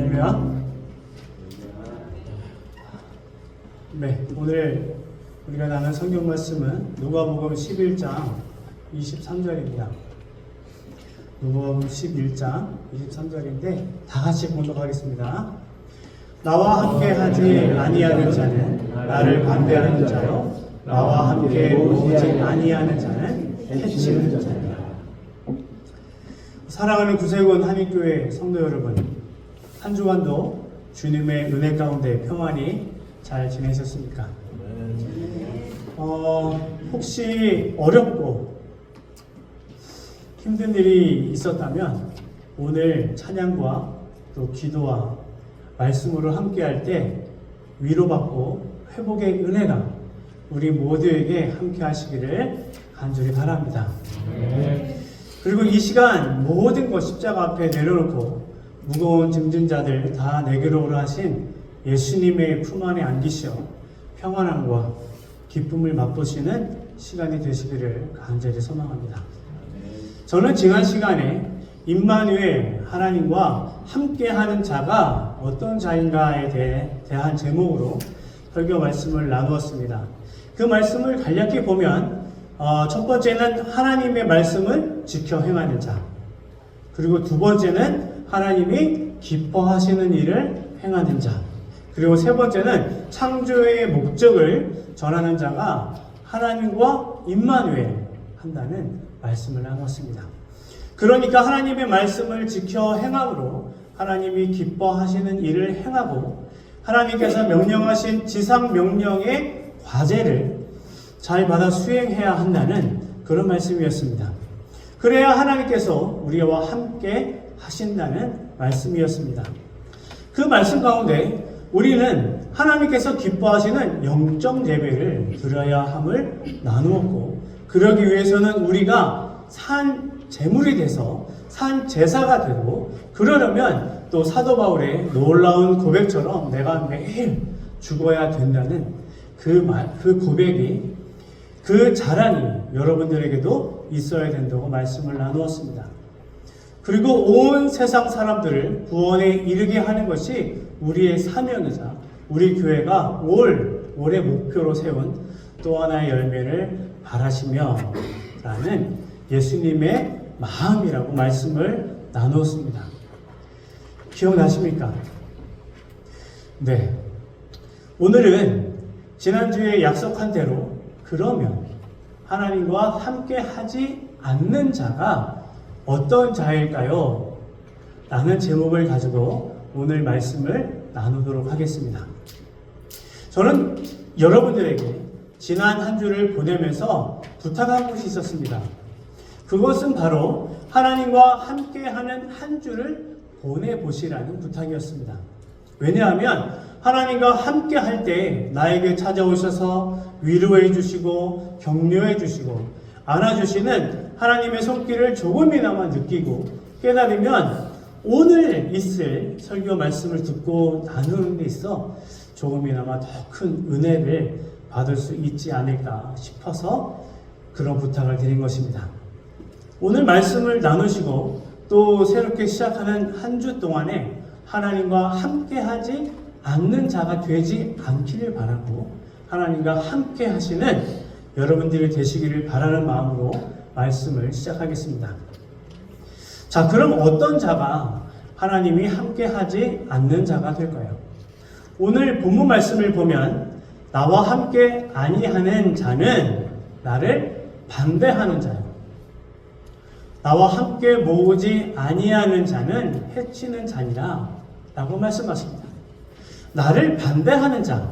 할렐루야. 네, 오늘 우리가 나눈 성경 말씀은 누가복음 11장 23절입니다. 누가복음 11장 23절인데 다 같이 봉독하겠습니다. 나와 함께 하지 아니하는 자는 나를 반대하는 자요, 나와 함께 오지 아니하는 자는 해치는 자니라. 사랑하는 구세군 한인교회 성도 여러분, 한 주간도 주님의 은혜 가운데 평안히 잘 지내셨습니까? 혹시 어렵고 힘든 일이 있었다면 오늘 찬양과 또 기도와 말씀으로 함께 할 때 위로받고 회복의 은혜가 우리 모두에게 함께 하시기를 간절히 바랍니다. 그리고 이 시간 모든 것 십자가 앞에 내려놓고 무거운 짐진 자들 다 내게로 오라 하신 예수님의 품 안에 안기시어 평안함과 기쁨을 맛보시는 시간이 되시기를 간절히 소망합니다. 저는 지난 시간에 임마누엘 하나님과 함께하는 자가 어떤 자인가에 대한 제목으로 설교 말씀을 나누었습니다. 그 말씀을 간략히 보면 첫 번째는 하나님의 말씀을 지켜 행하는 자, 그리고 두 번째는 하나님이 기뻐하시는 일을 행하는 자, 그리고 세 번째는 창조의 목적을 전하는 자가 하나님과 임마누엘 한다는 말씀을 나눴습니다. 그러니까 하나님의 말씀을 지켜 행함으로 하나님이 기뻐하시는 일을 행하고 하나님께서 명령하신 지상 명령의 과제를 잘 받아 수행해야 한다는 그런 말씀이었습니다. 그래야 하나님께서 우리와 함께 하신다는 말씀이었습니다. 그 말씀 가운데 우리는 하나님께서 기뻐하시는 영적 예배를 드려야 함을 나누었고, 그러기 위해서는 우리가 산 제물이 돼서 산 제사가 되고, 그러려면 또 사도 바울의 놀라운 고백처럼 내가 매일 죽어야 된다는 그 고백이, 그 자랑이 여러분들에게도 있어야 된다고 말씀을 나누었습니다. 그리고 온 세상 사람들을 구원에 이르게 하는 것이 우리의 사명이자 우리 교회가 올해 목표로 세운 또 하나의 열매를 바라시며 라는 예수님의 마음이라고 말씀을 나누었습니다. 기억나십니까? 네. 오늘은 지난주에 약속한 대로 그러면 하나님과 함께 하지 않는 자가 어떤 자일까요? 라는 제목을 가지고 오늘 말씀을 나누도록 하겠습니다. 저는 여러분들에게 지난 한 주를 보내면서 부탁한 것이 있었습니다. 그것은 바로 하나님과 함께하는 한 주를 보내보시라는 부탁이었습니다. 왜냐하면 하나님과 함께 할 때 나에게 찾아오셔서 위로해 주시고 격려해 주시고 안아주시는 하나님의 손길을 조금이나마 느끼고 깨달으면 오늘 있을 설교 말씀을 듣고 나누는 데 있어 조금이나마 더 큰 은혜를 받을 수 있지 않을까 싶어서 그런 부탁을 드린 것입니다. 오늘 말씀을 나누시고 또 새롭게 시작하는 한 주 동안에 하나님과 함께 하지 않는 자가 되지 않기를 바라고 하나님과 함께 하시는 여러분들이 되시기를 바라는 마음으로 말씀을 시작하겠습니다. 자, 그럼 어떤 자가 하나님이 함께 하지 않는 자가 될까요? 오늘 본문 말씀을 보면 나와 함께 아니하는 자는 나를 반대하는 자요, 나와 함께 모으지 아니하는 자는 해치는 자니라 라고 말씀하십니다. 나를 반대하는 자,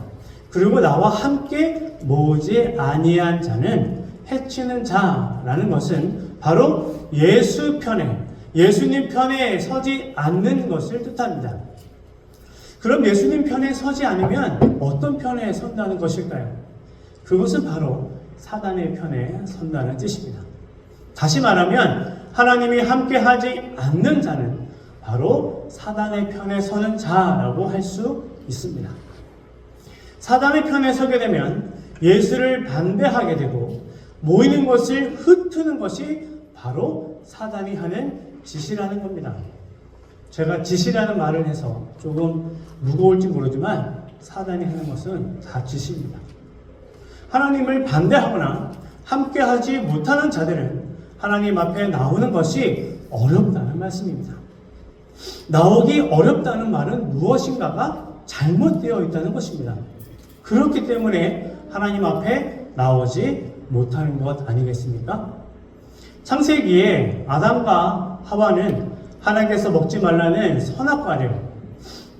그리고 나와 함께 모으지 아니한 자는 해치는 자라는 것은 바로 예수님 편에 서지 않는 것을 뜻합니다. 그럼 예수님 편에 서지 않으면 어떤 편에 선다는 것일까요? 그것은 바로 사단의 편에 선다는 뜻입니다. 다시 말하면 하나님이 함께 하지 않는 자는 바로 사단의 편에 서는 자라고 할 수 있습니다. 사단의 편에 서게 되면 예수를 반대하게 되고 모이는 것을 흩트는 것이 바로 사단이 하는 짓이라는 겁니다. 제가 지시라는 말을 해서 조금 무거울지 모르지만 사단이 하는 것은 다 지시입니다. 하나님을 반대하거나 함께하지 못하는 자들은 하나님 앞에 나오는 것이 어렵다는 말씀입니다. 나오기 어렵다는 말은 무엇인가가 잘못되어 있다는 것입니다. 그렇기 때문에 하나님 앞에 나오지 못하는 것 아니겠습니까? 창세기에 아담과 하와는 하나님께서 먹지 말라는 선악과를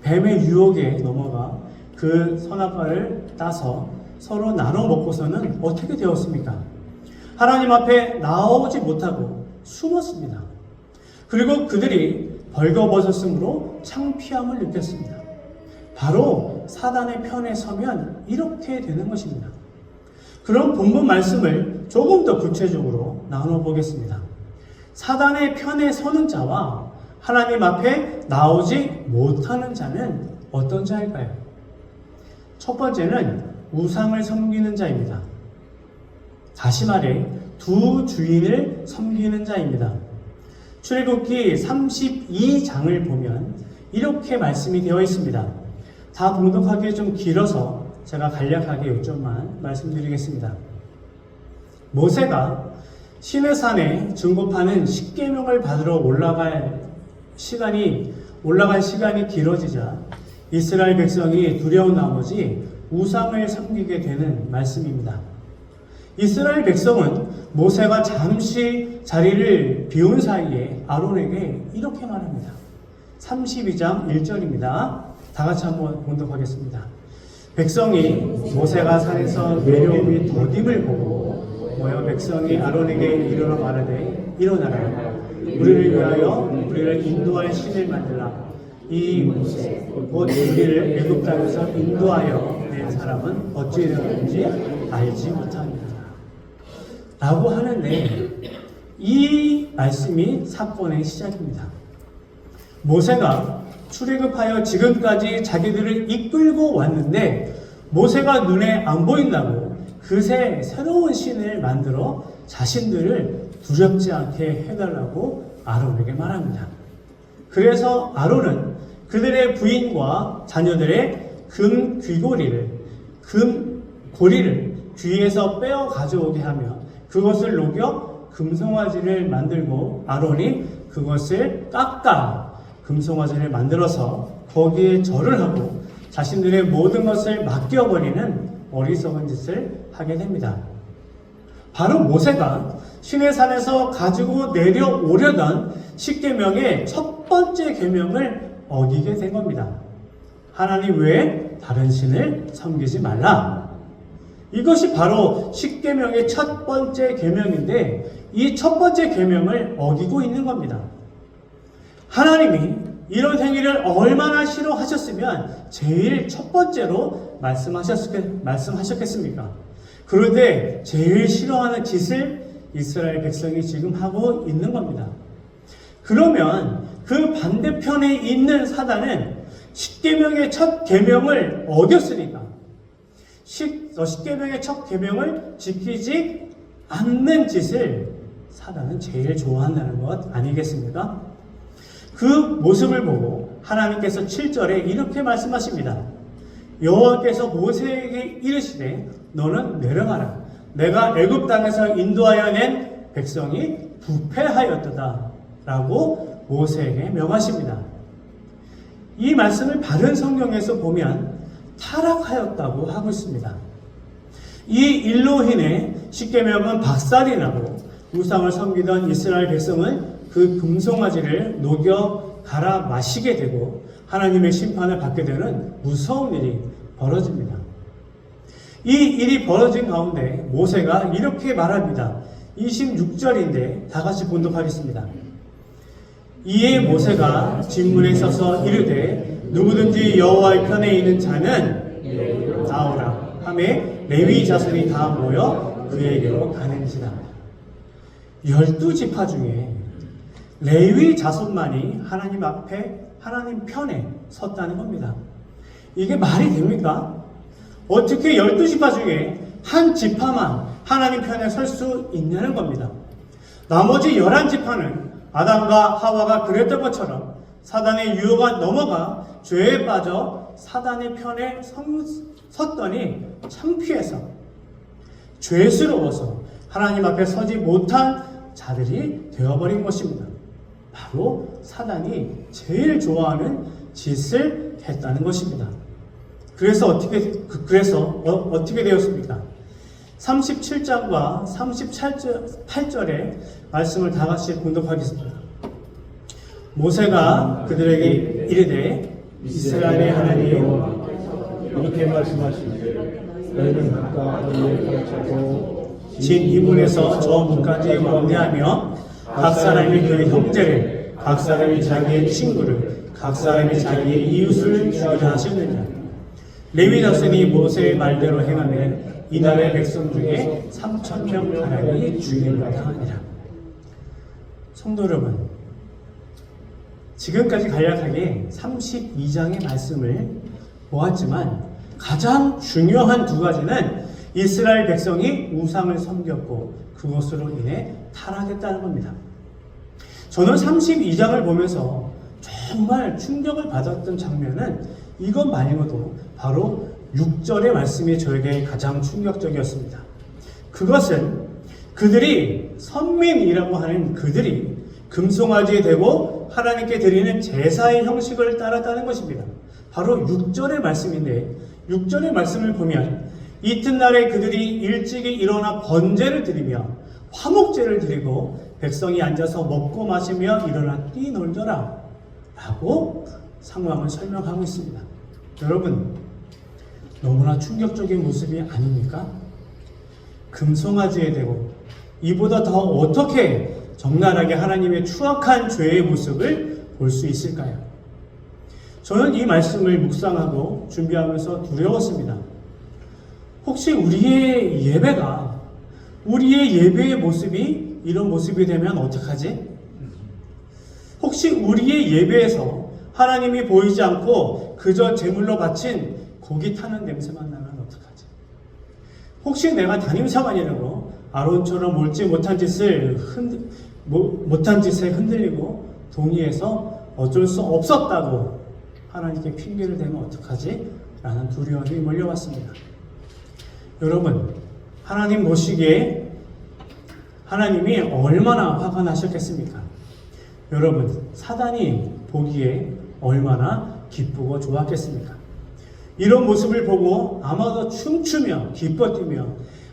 뱀의 유혹에 넘어가 그 선악과를 따서 서로 나눠 먹고서는 어떻게 되었습니까? 하나님 앞에 나오지 못하고 숨었습니다. 그리고 그들이 벌거벗었으므로 창피함을 느꼈습니다. 바로 사단의 편에 서면 이렇게 되는 것입니다. 그런 본문 말씀을 조금 더 구체적으로 나눠보겠습니다. 사단의 편에 서는 자와 하나님 앞에 나오지 못하는 자는 어떤 자일까요? 첫 번째는 우상을 섬기는 자입니다. 다시 말해 두 주인을 섬기는 자입니다. 출애굽기 32장을 보면 이렇게 말씀이 되어 있습니다. 다 봉독하기에 좀 길어서 제가 간략하게 요점만 말씀드리겠습니다. 모세가 시내산에 증거파는 십계명을 받으러 올라갈 시간이 길어지자 이스라엘 백성이 두려운 나머지 우상을 섬기게 되는 말씀입니다. 이스라엘 백성은 모세가 잠시 자리를 비운 사이에 아론에게 이렇게 말합니다. 32장 1절입니다. 다 같이 한번 봉독하겠습니다. 백성이 모세가 산에서 내려오니 더딤을 보고 모여 백성이 아론에게 이르러 말하되 일어나라 우리를 위하여 우리를 인도할 신을 만들라. 이 모세 곧 우리를 애굽 땅에서 인도하여 낸 사람은 어찌 되었는지 알지 못합니다. 라고 하는데 이 말씀이 사건의 시작입니다. 모세가 출애굽하여 지금까지 자기들을 이끌고 왔는데 모세가 눈에 안 보인다고 그새 새로운 신을 만들어 자신들을 두렵지 않게 해달라고 아론에게 말합니다. 그래서 아론은 그들의 부인과 자녀들의 금 고리를 귀에서 빼어 가져오게 하며 그것을 녹여 금송아지를 만들고 아론이 그것을 깎아 금송아지를 만들어서 거기에 절을 하고 자신들의 모든 것을 맡겨버리는 어리석은 짓을 하게 됩니다. 바로 모세가 시내산에서 가지고 내려오려던 십계명의 첫 번째 계명을 어기게 된 겁니다. 하나님 외에 다른 신을 섬기지 말라. 이것이 바로 십계명의 첫 번째 계명인데 이 첫 번째 계명을 어기고 있는 겁니다. 하나님이 이런 행위를 얼마나 싫어하셨으면 제일 첫 번째로 말씀하셨겠습니까? 그런데 제일 싫어하는 짓을 이스라엘 백성이 지금 하고 있는 겁니다. 그러면 그 반대편에 있는 사단은 십계명의 첫 계명을 어겼으니까 십계명의 첫 계명을 지키지 않는 짓을 사단은 제일 좋아한다는 것 아니겠습니까? 그 모습을 보고 하나님께서 7절에 이렇게 말씀하십니다. 여호와께서 모세에게 이르시되 너는 내려가라. 내가 애굽 땅에서 인도하여 낸 백성이 부패하였도다 라고 모세에게 명하십니다. 이 말씀을 바른 성경에서 보면 타락하였다고 하고 있습니다. 이 일로 인해 십계명은 박살이 나고 우상을 섬기던 이스라엘 백성은 그 금송아지를 녹여 갈아 마시게 되고 하나님의 심판을 받게 되는 무서운 일이 벌어집니다. 이 일이 벌어진 가운데 모세가 이렇게 말합니다. 26절인데 다 같이 봉독하겠습니다. 이에 모세가 진문에 서서 이르되 누구든지 여호와의 편에 있는 자는 나오라 하매 레위 자손이 다 모여 그에게로 가는지라. 12지파 중에 레위 자손만이 하나님 앞에 하나님 편에 섰다는 겁니다. 이게 말이 됩니까? 어떻게 12지파 중에 한 지파만 하나님 편에 설 수 있냐는 겁니다. 나머지 11지파는 아담과 하와가 그랬던 것처럼 사단의 유혹가 넘어가 죄에 빠져 사단의 편에 섰더니 창피해서 죄스러워서 하나님 앞에 서지 못한 자들이 되어버린 것입니다. 바로 사단이 제일 좋아하는 짓을 했다는 것입니다. 그래서 어떻게 되었습니까? 37장과 38절의 말씀을 다 같이 공독하겠습니다. 모세가 그들에게 이르되 이스라엘의 하나님 여호와께서 이렇게 말씀하시되 너희는 각각 너희의 가르쳐도 진 이문에서 저 문까지 왕래하며 각 사람이 그의 형제를 각 사람이 자기의 친구를 각 사람이 자기의 이웃을 죽이라 하셨느냐. 레위 자손이 모세의 말대로 행하며 이날의 백성 중에 3,000명 가량이 죽임을 당하니라. 성도 여러분, 지금까지 간략하게 32장의 말씀을 보았지만 가장 중요한 두 가지는 이스라엘 백성이 우상을 섬겼고 그것으로 인해 타락했다는 겁니다. 저는 32장을 보면서 정말 충격을 받았던 장면은 이것 말고도 바로 6절의 말씀이 저에게 가장 충격적이었습니다. 그것은 그들이 선민이라고 하는 그들이 금송아지에 대고 하나님께 드리는 제사의 형식을 따랐다는 것입니다. 바로 6절의 말씀인데 6절의 말씀을 보면 이튿날에 그들이 일찍이 일어나 번제를 드리며 화목제를 드리고 백성이 앉아서 먹고 마시며 일어나 뛰놀더라 라고 상황을 설명하고 있습니다. 여러분, 너무나 충격적인 모습이 아닙니까? 금송아지에 대고 이보다 더 어떻게 적나라하게 하나님의 추악한 죄의 모습을 볼 수 있을까요? 저는 이 말씀을 묵상하고 준비하면서 두려웠습니다. 혹시 우리의 예배의 모습이 이런 모습이 되면 어떡하지? 혹시 우리의 예배에서 하나님이 보이지 않고 그저 제물로 바친 고기 타는 냄새만 나면 어떡하지? 혹시 내가 담임사관이라고 아론처럼 옳지 못한 짓에 흔들리고 동의해서 어쩔 수 없었다고 하나님께 핑계를 대면 어떡하지? 라는 두려움이 몰려왔습니다. 여러분, 하나님 보시기에 하나님이 얼마나 화가 나셨겠습니까? 여러분, 사단이 보기에 얼마나 기쁘고 좋았겠습니까? 이런 모습을 보고 아마도 춤추며 기뻐뛰며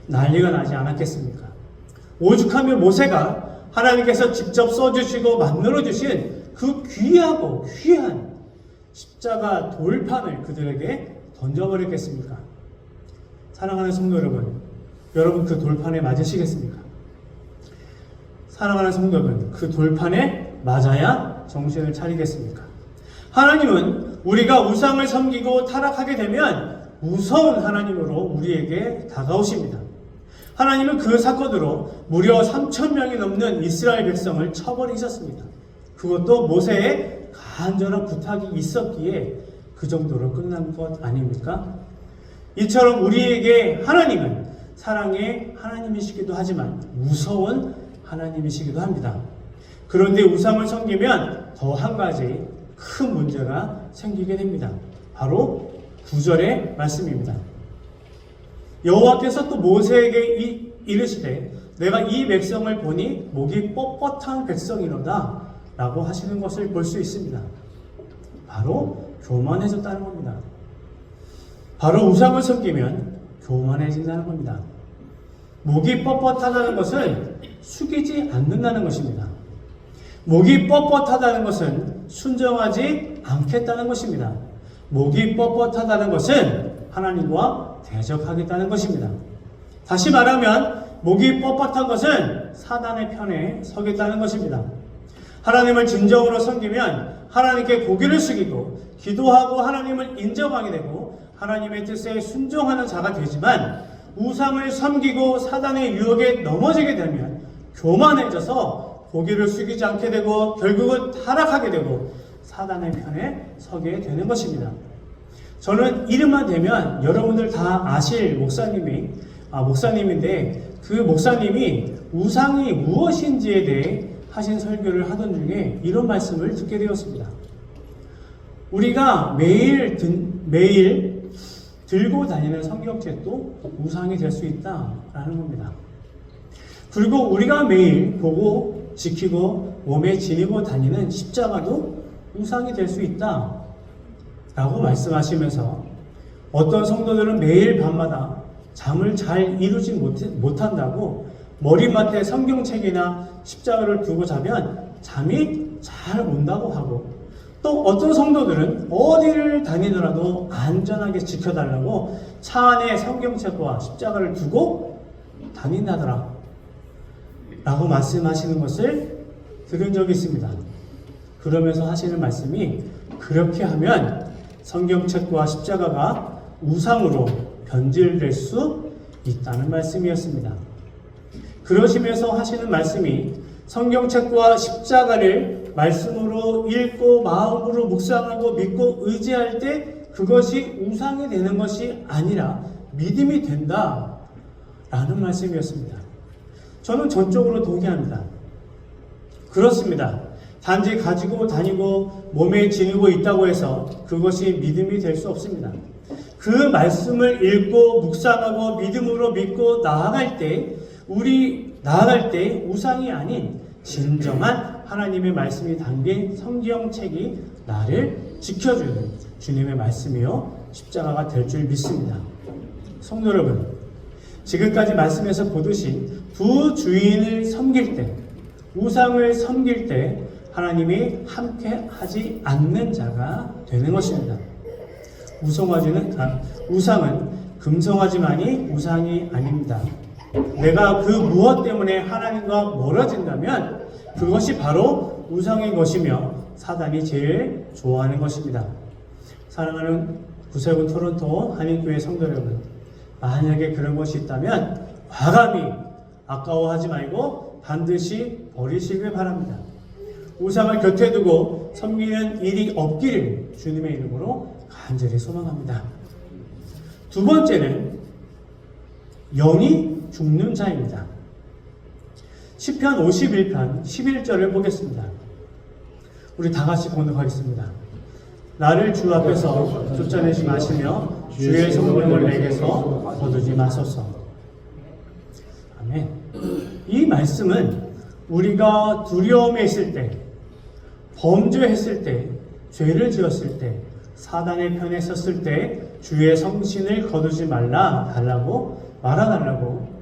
난리가 나지 않았겠습니까? 오죽하면 모세가 하나님께서 직접 써주시고 만들어주신 그 귀하고 귀한 십자가 돌판을 그들에게 던져버렸겠습니까? 사랑하는 성도 여러분, 여러분 그 돌판에 맞으시겠습니까? 사랑하는 성도 여러분, 그 돌판에 맞아야 정신을 차리겠습니까? 하나님은 우리가 우상을 섬기고 타락하게 되면 무서운 하나님으로 우리에게 다가오십니다. 하나님은 그 사건으로 무려 3,000명이 넘는 이스라엘 백성을 쳐버리셨습니다. 그것도 모세의 간절한 부탁이 있었기에 그 정도로 끝난 것 아닙니까? 이처럼 우리에게 하나님은 사랑의 하나님이시기도 하지만 무서운 하나님이시기도 합니다. 그런데 우상을 섬기면 더 한 가지 큰 문제가 생기게 됩니다. 바로 9절의 말씀입니다. 여호와께서 또 모세에게 이르시되 내가 이 백성을 보니 목이 뻣뻣한 백성이로다 라고 하시는 것을 볼 수 있습니다. 바로 교만해졌다는 겁니다. 바로 우상을 섬기면 교만해진다는 겁니다. 목이 뻣뻣하다는 것은 숙이지 않는다는 것입니다. 목이 뻣뻣하다는 것은 순정하지 않겠다는 것입니다. 목이 뻣뻣하다는 것은 하나님과 대적하겠다는 것입니다. 다시 말하면 목이 뻣뻣한 것은 사단의 편에 서겠다는 것입니다. 하나님을 진정으로 섬기면 하나님께 고개를 숙이고 기도하고 하나님을 인정하게 되고 하나님의 뜻에 순종하는 자가 되지만 우상을 섬기고 사단의 유혹에 넘어지게 되면 교만해져서 고개를 숙이지 않게 되고 결국은 타락하게 되고 사단의 편에 서게 되는 것입니다. 저는 이름만 되면 여러분들 다 아실 목사님인데 그 목사님이 우상이 무엇인지에 대해 하신 설교를 하던 중에 이런 말씀을 듣게 되었습니다. 우리가 매일 들고 다니는 성경책도 우상이 될 수 있다라는 겁니다. 그리고 우리가 매일 보고 지키고 몸에 지니고 다니는 십자가도 우상이 될 수 있다라고 말씀하시면서 어떤 성도들은 매일 밤마다 잠을 잘 이루지 못한다고 머리맡에 성경책이나 십자가를 두고 자면 잠이 잘 온다고 하고, 또 어떤 성도들은 어디를 다니더라도 안전하게 지켜달라고 차 안에 성경책과 십자가를 두고 다닌다더라 라고 말씀하시는 것을 들은 적이 있습니다. 그러면서 하시는 말씀이, 그렇게 하면 성경책과 십자가가 우상으로 변질될 수 있다는 말씀이었습니다. 그러시면서 하시는 말씀이, 성경책과 십자가를 말씀으로 읽고 마음으로 묵상하고 믿고 의지할 때 그것이 우상이 되는 것이 아니라 믿음이 된다 라는 말씀이었습니다. 저는 전적으로 동의합니다. 그렇습니다. 단지 가지고 다니고 몸에 지니고 있다고 해서 그것이 믿음이 될 수 없습니다. 그 말씀을 읽고 묵상하고 믿음으로 믿고 나아갈 때 우상이 아닌 진정한 하나님의 말씀이 담긴 성경책이 나를 지켜주는 주님의 말씀이요 십자가가 될 줄 믿습니다. 성도 여러분, 지금까지 말씀에서 보듯이 두 주인을 섬길 때, 우상을 섬길 때 하나님이 함께 하지 않는 자가 되는 것입니다. 우상은 금송아지만이 우상이 아닙니다. 내가 그 무엇 때문에 하나님과 멀어진다면 그것이 바로 우상인 것이며 사단이 제일 좋아하는 것입니다. 사랑하는 구세군 토론토 한인교회 성도 여러분, 만약에 그런 것이 있다면 과감히 아까워하지 말고 반드시 버리시길 바랍니다. 우상을 곁에 두고 섬기는 일이 없기를 주님의 이름으로 간절히 소망합니다. 두 번째는 영이 죽는 자입니다. 시편 51편 11절을 보겠습니다. 우리 다 같이 봉독하겠습니다. 나를 주 앞에서 쫓아내지 마시며 주의 성령을 내게서 거두지 마소서. 아멘. 이 말씀은 우리가 두려움에 있을 때, 범죄했을 때, 죄를 지었을 때, 사단의 편에 섰을 때 주의 성신을 거두지 말아달라고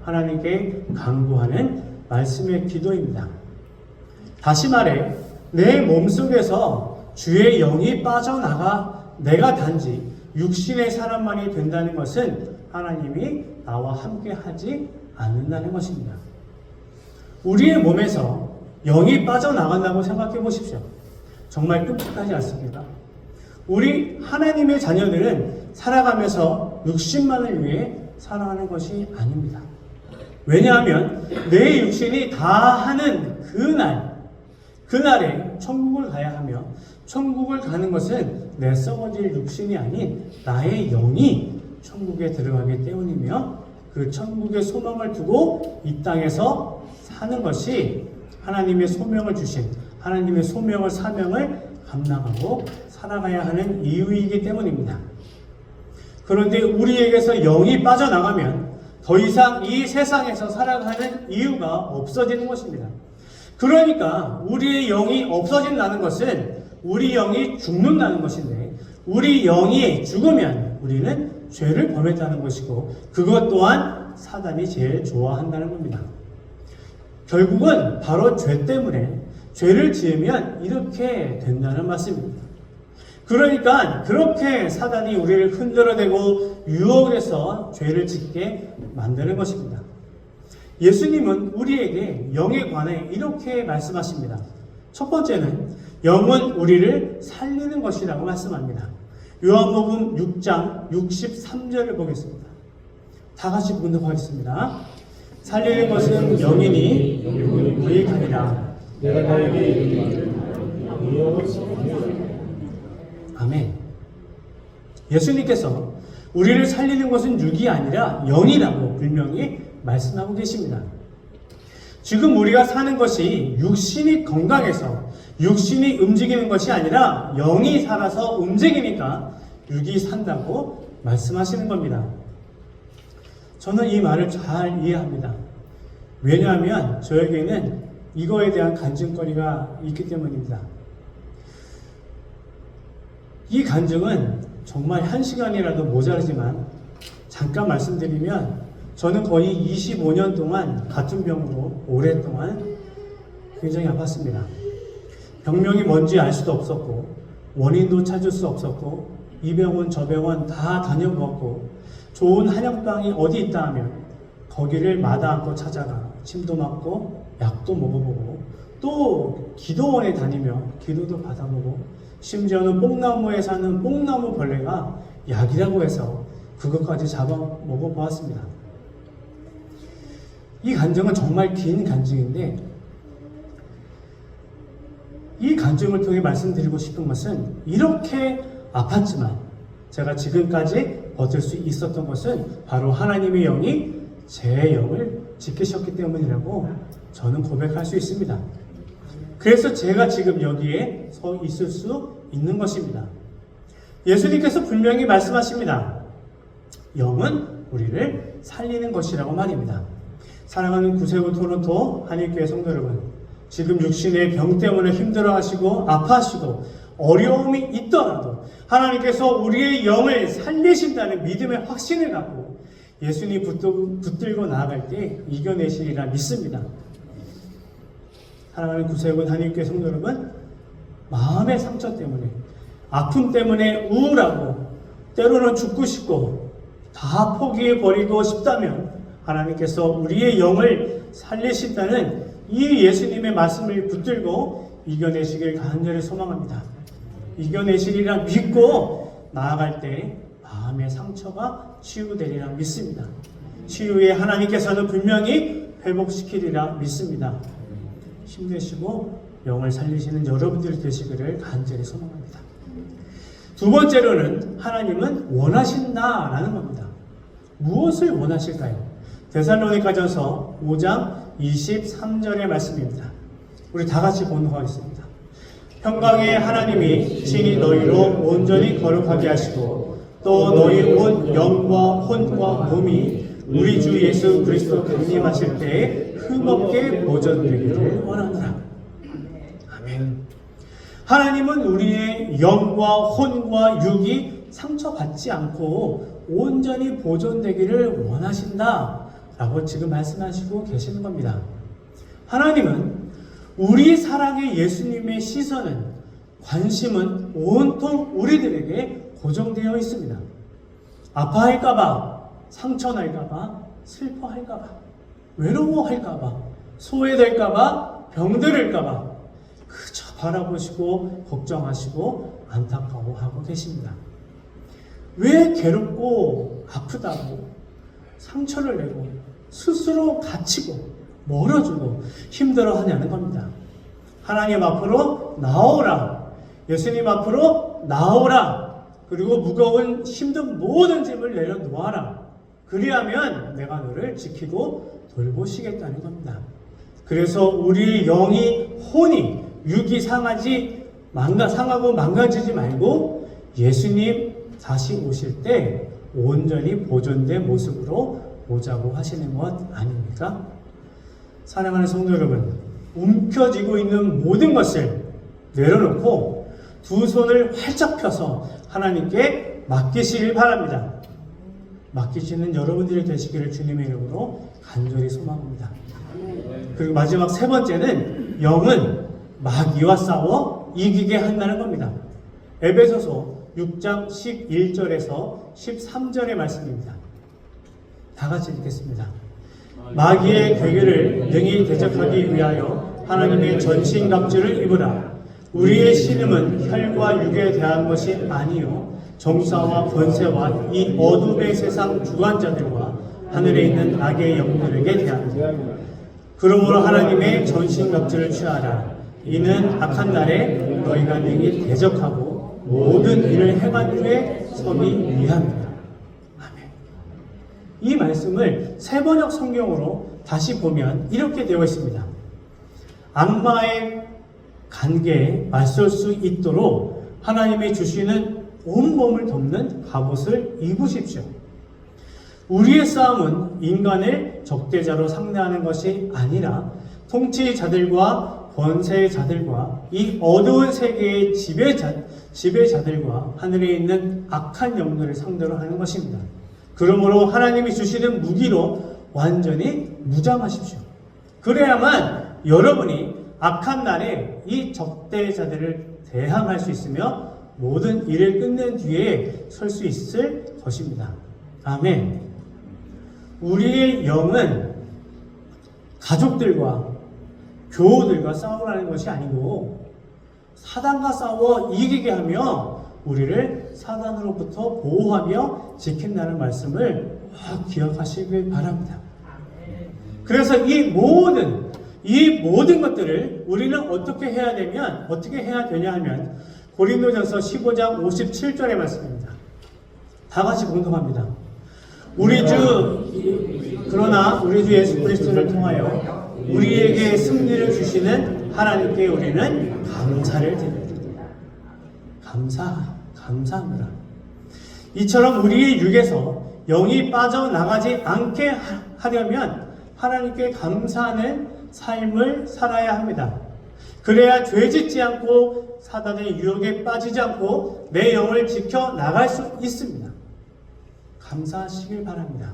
하나님께 간구하는 말씀의 기도입니다. 다시 말해, 내 몸속에서 주의 영이 빠져나가 내가 단지 육신의 사람만이 된다는 것은 하나님이 나와 함께 하지 않는다는 것입니다. 우리의 몸에서 영이 빠져나간다고 생각해 보십시오. 정말 끔찍하지 않습니까? 우리 하나님의 자녀들은 살아가면서 육신만을 위해 살아가는 것이 아닙니다. 왜냐하면 내 육신이 다 하는 그날에 천국을 가야 하며, 천국을 가는 것은 내 썩어질 육신이 아닌 나의 영이 천국에 들어가기 때문이며, 그 천국의 소망을 두고 이 땅에서 사는 것이 하나님의 소명을 주신, 하나님의 소명을, 사명을 감당하고 살아가야 하는 이유이기 때문입니다. 그런데 우리에게서 영이 빠져나가면 더 이상 이 세상에서 살아가는 이유가 없어지는 것입니다. 그러니까 우리의 영이 없어진다는 것은 우리 영이 죽는다는 것인데, 우리 영이 죽으면 우리는 죄를 범했다는 것이고, 그것 또한 사단이 제일 좋아한다는 겁니다. 결국은 바로 죄 때문에, 죄를 지으면 이렇게 된다는 말씀입니다. 그러니까 그렇게 사단이 우리를 흔들어대고 유혹해서 죄를 짓게 만드는 것입니다. 예수님은 우리에게 영에 관해 이렇게 말씀하십니다. 첫 번째는 영은 우리를 살리는 것이라고 말씀합니다. 요한복음 6장 63절을 보겠습니다. 다 같이 봉독하겠습니다. 살리는 것은 영이니 육이 아니라 내가 너에게 이르기를 아멘. 예수님께서 우리를 살리는 것은 육이 아니라 영이라고 분명히 말씀하고 계십니다. 지금 우리가 사는 것이 육신이 건강해서, 육신이 움직이는 것이 아니라 영이 살아서 움직이니까 육이 산다고 말씀하시는 겁니다. 저는 이 말을 잘 이해합니다. 왜냐하면 저에게는 이거에 대한 간증거리가 있기 때문입니다. 이 간증은 정말 1시간이라도 모자르지만 잠깐 말씀드리면 저는 거의 25년 동안 같은 병으로 오랫동안 굉장히 아팠습니다. 병명이 뭔지 알 수도 없었고 원인도 찾을 수 없었고 이 병원 저 병원 다 다녀보았고 좋은 한약방이 어디 있다 하면 거기를 마다 않고 찾아가 침도 맞고 약도 먹어보고 또 기도원에 다니며 기도도 받아보고 심지어는 뽕나무에 사는 뽕나무 벌레가 약이라고 해서 그것까지 잡아 먹어보았습니다. 이 간증은 정말 긴 간증인데 이 간증을 통해 말씀드리고 싶은 것은 이렇게 아팠지만 제가 지금까지 버틸 수 있었던 것은 바로 하나님의 영이 제 영을 지키셨기 때문이라고 저는 고백할 수 있습니다. 그래서 제가 지금 여기에 서 있을 수 있는 것입니다. 예수님께서 분명히 말씀하십니다. 영은 우리를 살리는 것이라고 말입니다. 사랑하는 구세구 토론토 한일교회 성도 여러분, 지금 육신의 병 때문에 힘들어하시고 아파하시고 어려움이 있더라도 하나님께서 우리의 영을 살리신다는 믿음의 확신을 갖고 예수님 붙들고 나아갈 때 이겨내시리라 믿습니다. 사랑하는 구세군 한일교회 성도 여러분, 마음의 상처 때문에 아픔 때문에 우울하고 때로는 죽고 싶고 다 포기해버리고 싶다면 하나님께서 우리의 영을 살리신다는 이 예수님의 말씀을 붙들고 이겨내시길 간절히 소망합니다. 이겨내시리라 믿고 나아갈 때 마음의 상처가 치유되리라 믿습니다. 치유에 하나님께서는 분명히 회복시키리라 믿습니다. 힘내시고 영을 살리시는 여러분들이 되시기를 간절히 소망합니다. 두 번째로는 하나님은 원하신다라는 겁니다. 무엇을 원하실까요? 데살로니가전서 5장 23절의 말씀입니다. 우리 다 같이 봉독하겠습니다. 평강의 하나님이 친히 너희로 온전히 거룩하게 하시고 또 너희 온 영과 혼과 몸이 우리 주 예수 그리스도 강림하실 때에 흠없게 보존되기를 원하노라. 아멘. 하나님은 우리의 영과 혼과 육이 상처받지 않고 온전히 보존되기를 원하신다 라고 지금 말씀하시고 계시는 겁니다. 하나님은 우리 사랑의 예수님의 시선은, 관심은 온통 우리들에게 고정되어 있습니다. 아파할까봐, 상처날까봐, 슬퍼할까봐, 외로워할까봐, 소외될까봐, 병들을까봐 그저 바라보시고 걱정하시고 안타까워하고 계십니다. 왜 괴롭고 아프다고 상처를 내고 스스로 갇히고 멀어지고 힘들어하냐는 겁니다. 하나님 앞으로 나오라. 예수님 앞으로 나오라. 그리고 무거운 힘든 모든 짐을 내려놓아라. 그리하면 내가 너를 지키고 돌보시겠다는 겁니다. 그래서 우리 영이, 혼이, 육이 상하고 망가지지 말고 예수님 다시 오실 때 온전히 보존된 모습으로 오자고 하시는 것 아닙니까? 사랑하는 성도 여러분, 움켜쥐고 있는 모든 것을 내려놓고 두 손을 활짝 펴서 하나님께 맡기시길 바랍니다. 맡기시는 여러분들이 되시기를 주님의 이름으로 간절히 소망합니다. 그리고 마지막 세 번째는 영은 마귀와 싸워 이기게 한다는 겁니다. 에베소서 6장 11절에서 13절의 말씀입니다. 다 같이 읽겠습니다. 마귀의 괴계를 능히 대적하기 위하여 하나님의 전신갑주를 입으라. 우리의 신음은 혈과 육에 대한 것이 아니요 정사와 권세와 이 어둠의 세상 주관자들과 하늘에 있는 악의 영들에게 대하니라. 그러므로 하나님의 전신갑주를 취하라. 이는 악한 날에 너희가 능히 대적하고 모든 일을 행한 후에 서기 위함이다. 아멘. 이 말씀을 세번역 성경으로 다시 보면 이렇게 되어 있습니다. 악마의 관계에 맞설 수 있도록 하나님이 주시는 온몸을 덮는 갑옷을 입으십시오. 우리의 싸움은 인간을 적대자로 상대하는 것이 아니라 통치자들과 권세자들과 이 어두운 세계의 지배자들과 하늘에 있는 악한 영들을 상대로 하는 것입니다. 그러므로 하나님이 주시는 무기로 완전히 무장하십시오. 그래야만 여러분이 악한 날에 이 적대자들을 대항할 수 있으며 모든 일을 끝낸 뒤에 설 수 있을 것입니다. 아멘. 우리의 영은 가족들과 교우들과 싸우라는 것이 아니고 사단과 싸워 이기게 하며 우리를 사단으로부터 보호하며 지킨다는 말씀을 기억하시길 바랍니다. 그래서 이 모든 것들을 우리는 어떻게 해야 되냐 하면 고린도전서 15장 57절의 말씀입니다. 다 같이 공동합니다. 그러나 우리 주 예수 그리스도를 통하여 우리에게 승리를 주시는 하나님께 우리는 감사를 드립니다. 감사합니다. 이처럼 우리의 육에서 영이 빠져나가지 않게 하려면 하나님께 감사하는 삶을 살아야 합니다. 그래야 죄짓지 않고 사단의 유혹에 빠지지 않고 내 영을 지켜 나갈 수 있습니다. 감사하시길 바랍니다.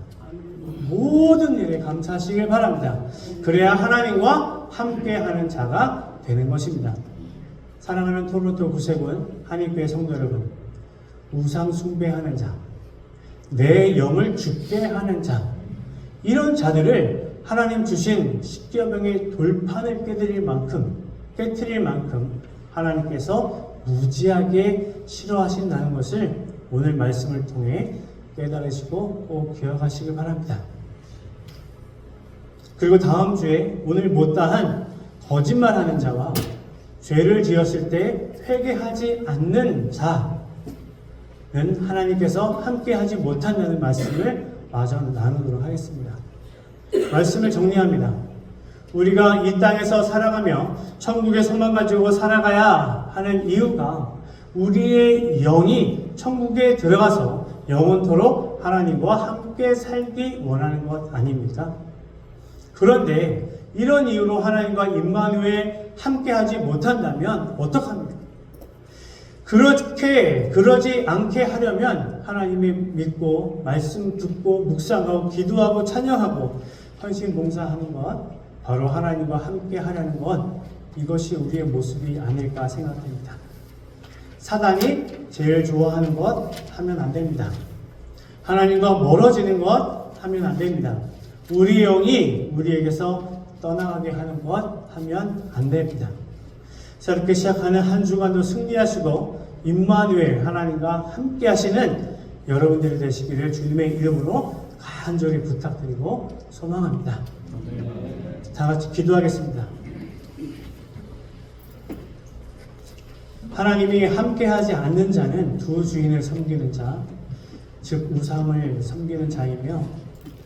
모든 일에 감사하시길 바랍니다. 그래야 하나님과 함께하는 자가 되는 것입니다. 사랑하는 토론토 구세군 한인교회 성도 여러분, 우상 숭배하는 자, 내 영을 죽게 하는 자, 이런 자들을 하나님 주신 십계명의 돌판을 깨뜨릴 만큼 하나님께서 무지하게 싫어하신다는 것을 오늘 말씀을 통해 깨달으시고 꼭 기억하시길 바랍니다. 그리고 다음 주에 오늘 못다한 거짓말하는 자와 죄를 지었을 때 회개하지 않는 자는 하나님께서 함께하지 못한다는 말씀을 마저 나누도록 하겠습니다. 말씀을 정리합니다. 우리가 이 땅에서 살아가며 천국의 소망 가지고 살아가야 하는 이유가 우리의 영이 천국에 들어가서 영원토록 하나님과 함께 살기 원하는 것 아닙니까? 그런데 이런 이유로 하나님과 임마누엘 함께하지 못한다면 어떡합니까? 그러지 않게 하려면 하나님이 믿고 말씀 듣고 묵상하고 기도하고 찬양하고 헌신 봉사하는 것, 바로 하나님과 함께 하려는 것, 이것이 우리의 모습이 아닐까 생각됩니다. 사단이 제일 좋아하는 것 하면 안 됩니다. 하나님과 멀어지는 것 하면 안 됩니다. 우리 영이 우리에게서 떠나가게 하는 것 하면 안 됩니다. 새롭게 시작하는 한 주간도 승리하시고 임마누엘 하나님과 함께 하시는 여러분들이 되시기를 주님의 이름으로 간절히 부탁드리고 소망합니다. 다 같이 기도하겠습니다. 하나님이 함께하지 않는 자는 두 주인을 섬기는 자, 즉 우상을 섬기는 자이며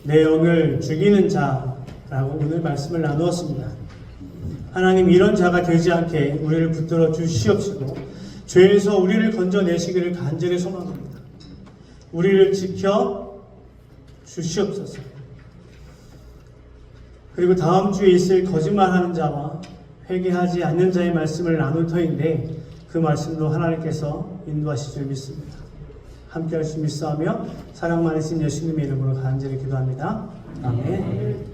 내 영을 죽이는 자라고 오늘 말씀을 나누었습니다. 하나님, 이런 자가 되지 않게 우리를 붙들어 주시옵시고 죄에서 우리를 건져내시기를 간절히 소망합니다. 우리를 지켜 주시옵소서. 그리고 다음 주에 있을 거짓말하는 자와 회개하지 않는 자의 말씀을 나눌 터인데 그 말씀도 하나님께서 인도하실 줄 믿습니다. 함께 할 수 믿사하며 사랑 많으신 예수님의 이름으로 간절히 기도합니다. 아멘.